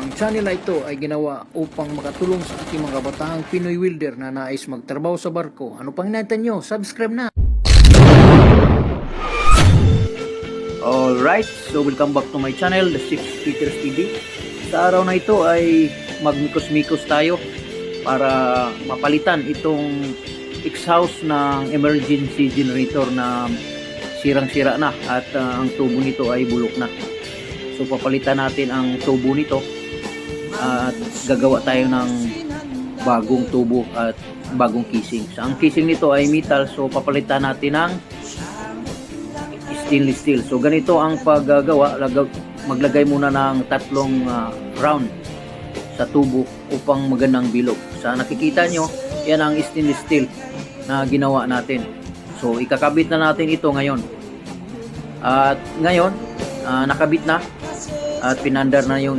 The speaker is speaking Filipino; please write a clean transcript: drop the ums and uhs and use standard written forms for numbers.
Ang channel na ito ay ginawa upang makatulong sa ating mga kabatahang Pinoy welder na nais magtrabaho sa barko. Ano pang hinahintay nyo? Subscribe na! Alright, so welcome back to my channel, The Six Peters TV. Sa araw na ito ay magmikos-mikos tayo para mapalitan itong exhaust ng emergency generator na sirang-sira na at ang tubo nito ay bulok na. So papalitan natin ang tubo nito at gagawa tayo ng bagong tubo at bagong casing. So ang casing nito ay metal, so papalitan natin ng stainless steel. So ganito ang paggagawa. Maglagay muna ng tatlong round sa tubo upang magandang bilog. Sa nakikita nyo, yan ang stainless steel na ginawa natin. So ikakabit na natin ito ngayon. At ngayon nakabit na at pinandar na yung